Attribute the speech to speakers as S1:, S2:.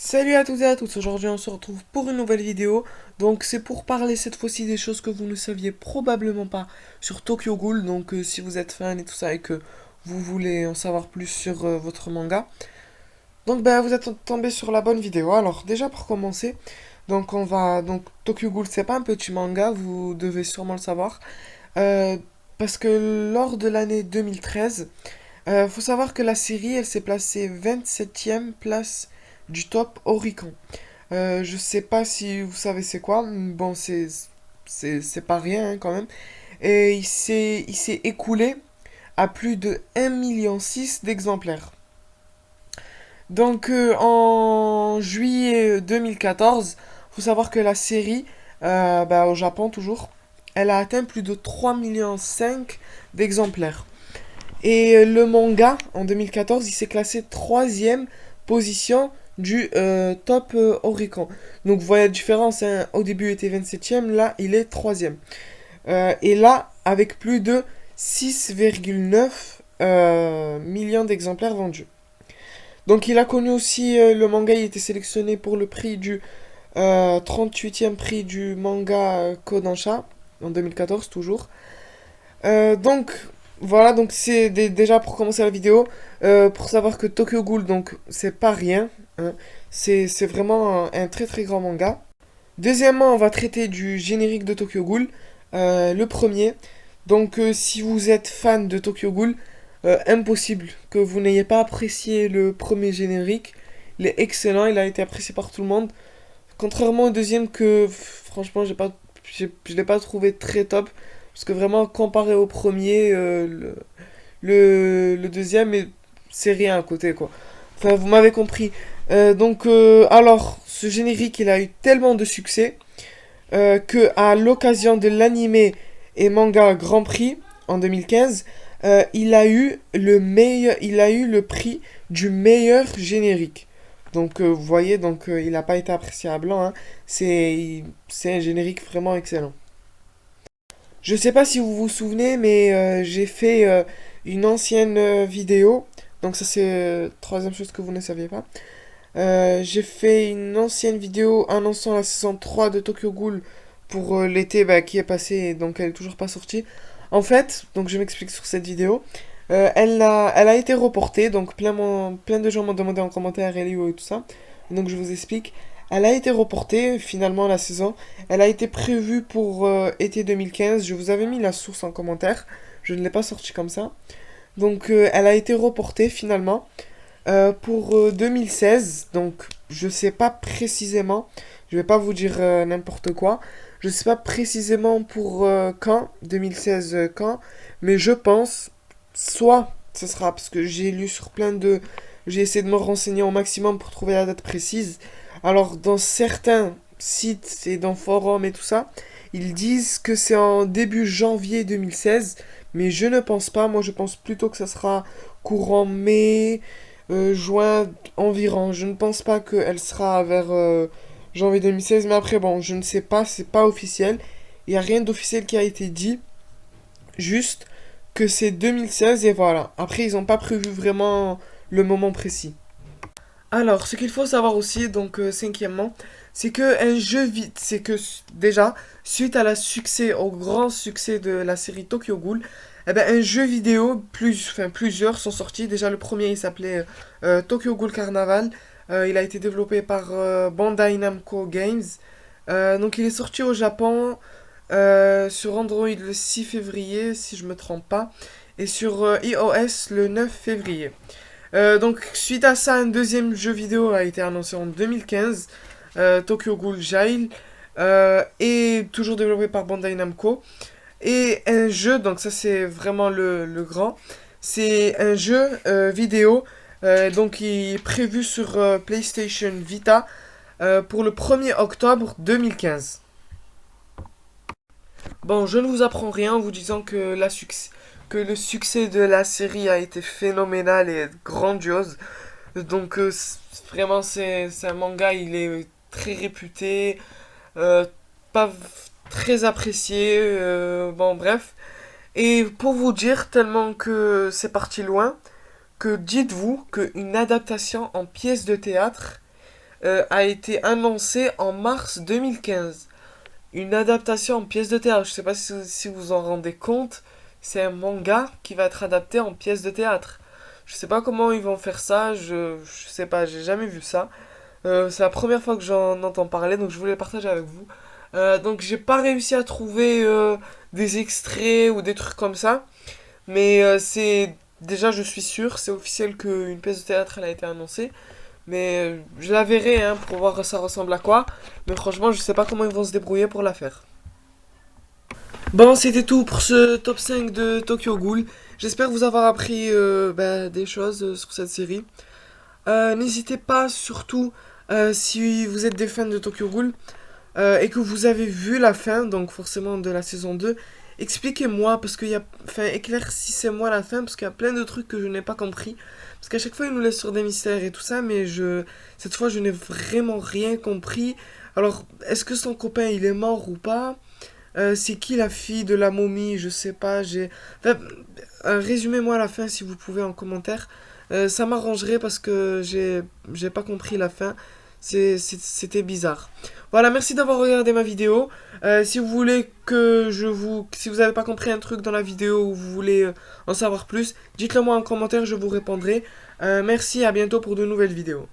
S1: Salut à toutes et à tous, aujourd'hui on se retrouve pour une nouvelle vidéo. Donc c'est pour parler cette fois-ci des choses que vous ne saviez probablement pas sur Tokyo Ghoul. Donc si vous êtes fan et tout ça et que vous voulez en savoir plus sur votre manga. Donc vous êtes tombé sur la bonne vidéo. Alors déjà pour commencer, donc Tokyo Ghoul c'est pas un petit manga, vous devez sûrement le savoir. Euh, Parce que lors de l'année 2013, faut savoir que la série elle s'est placée 27e place du top Oricon. Je sais pas si vous savez c'est quoi. Bon, c'est pas rien hein, quand même. Et il s'est écoulé à plus de 1,6 million d'exemplaires. Donc en juillet 2014, faut savoir que la série, au Japon toujours, elle a atteint plus de 3,5 millions d'exemplaires. Et le manga, en 2014, il s'est classé troisième position du top Oricon. Donc vous voyez la différence, hein. Au début il était 27e, là il est troisième. Et là, avec plus de 6,9 millions d'exemplaires vendus. Donc il a connu aussi, le manga, il était sélectionné pour le prix du 38e prix du manga Kodansha, en 2014 toujours. Donc voilà, donc c'est déjà pour commencer la vidéo, pour savoir que Tokyo Ghoul, donc c'est pas rien, hein. C'est vraiment un très très grand manga. Deuxièmement, on va traiter du générique de Tokyo Ghoul, le premier. Donc si vous êtes fan de Tokyo Ghoul, impossible que vous n'ayez pas apprécié le premier générique. Il est excellent, il a été apprécié par tout le monde. Contrairement au deuxième que franchement je l'ai pas trouvé très top. Parce que vraiment comparé au premier, le deuxième c'est rien à côté quoi. Enfin vous m'avez compris. Alors ce générique il a eu tellement de succès que à l'occasion de l'anime et manga Grand Prix en 2015, il a eu le prix du meilleur générique. Donc vous voyez, il n'a pas été apprécié à blanc, hein. C'est un générique vraiment excellent. Je sais pas si vous vous souvenez, mais j'ai fait une ancienne vidéo. Donc ça c'est troisième chose que vous ne saviez pas. J'ai fait une ancienne vidéo annonçant la saison 3 de Tokyo Ghoul pour l'été qui est passé, et donc elle est toujours pas sortie. En fait, donc je m'explique sur cette vidéo. Elle a été reportée, donc plein de gens m'ont demandé en commentaire, elle est où et tout ça. Donc je vous explique. Elle a été reportée, finalement, la saison. Elle a été prévue pour été 2015. Je vous avais mis la source en commentaire. Je ne l'ai pas sortie comme ça. Donc elle a été reportée finalement pour 2016. Donc je sais pas précisément. Je vais pas vous dire n'importe quoi. Je sais pas précisément pour quand, 2016 quand. Mais je pense, soit ce sera parce que j'ai lu sur plein de... J'ai essayé de me renseigner au maximum pour trouver la date précise. Alors dans certains sites et dans forums et tout ça, ils disent que c'est en début janvier 2016. Mais je ne pense pas. Moi je pense plutôt que ça sera courant mai, juin environ. Je ne pense pas qu'elle sera vers janvier 2016. Mais après bon, je ne sais pas. C'est pas officiel. Il n'y a rien d'officiel qui a été dit. Juste que c'est 2016 et voilà. Après, ils n'ont pas prévu vraiment le moment précis. Alors, ce qu'il faut savoir aussi, donc cinquièmement, c'est que c'est que déjà, suite à au grand succès de la série Tokyo Ghoul, un jeu vidéo, plusieurs sont sortis. Déjà, le premier, il s'appelait Tokyo Ghoul Carnaval. Il a été développé par Bandai Namco Games. Donc, il est sorti au Japon sur Android le 6 février, si je me trompe pas, et sur iOS le 9 février. Donc, suite à ça, un deuxième jeu vidéo a été annoncé en 2015, Tokyo Ghoul Jail, et toujours développé par Bandai Namco. Et un jeu, donc ça c'est vraiment le grand, c'est un jeu vidéo, donc qui est prévu sur PlayStation Vita pour le 1er octobre 2015. Bon, je ne vous apprends rien en vous disant que le succès de la série a été phénoménal et grandiose. Donc vraiment c'est un manga, il est très réputé, euh, pas très apprécié, bon bref. Et pour vous dire tellement que c'est parti loin, que dites-vous qu'une adaptation en pièce de théâtre a été annoncée en mars 2015. Une adaptation en pièce de théâtre. Je sais pas si vous en rendez compte. C'est un manga qui va être adapté en pièce de théâtre. Je sais pas comment ils vont faire ça. Je sais pas, j'ai jamais vu ça. C'est la première fois que j'en entends parler, donc je voulais le partager avec vous. Donc j'ai pas réussi à trouver des extraits ou des trucs comme ça. Mais c'est déjà, je suis sûr, c'est officiel qu'une pièce de théâtre elle a été annoncée. Mais je la verrai hein, pour voir ça ressemble à quoi. Mais franchement, je sais pas comment ils vont se débrouiller pour la faire. Bon, c'était tout pour ce top 5 de Tokyo Ghoul. J'espère vous avoir appris des choses sur cette série. N'hésitez pas, surtout, si vous êtes des fans de Tokyo Ghoul et que vous avez vu la fin, donc forcément de la saison 2, expliquez-moi, parce qu'il y a. Enfin, éclaircissez-moi la fin, parce qu'il y a plein de trucs que je n'ai pas compris. Parce qu'à chaque fois, ils nous laissent sur des mystères et tout ça, mais cette fois, je n'ai vraiment rien compris. Alors, est-ce que son copain, il est mort ou pas? C'est qui la fille de la momie? Je sais pas, Enfin, résumez-moi la fin si vous pouvez en commentaire. Ça m'arrangerait parce que j'ai pas compris la fin. C'était bizarre. Voilà, merci d'avoir regardé ma vidéo. Si vous voulez si vous avez pas compris un truc dans la vidéo ou vous voulez en savoir plus, dites-le moi en commentaire, je vous répondrai. Merci, à bientôt pour de nouvelles vidéos.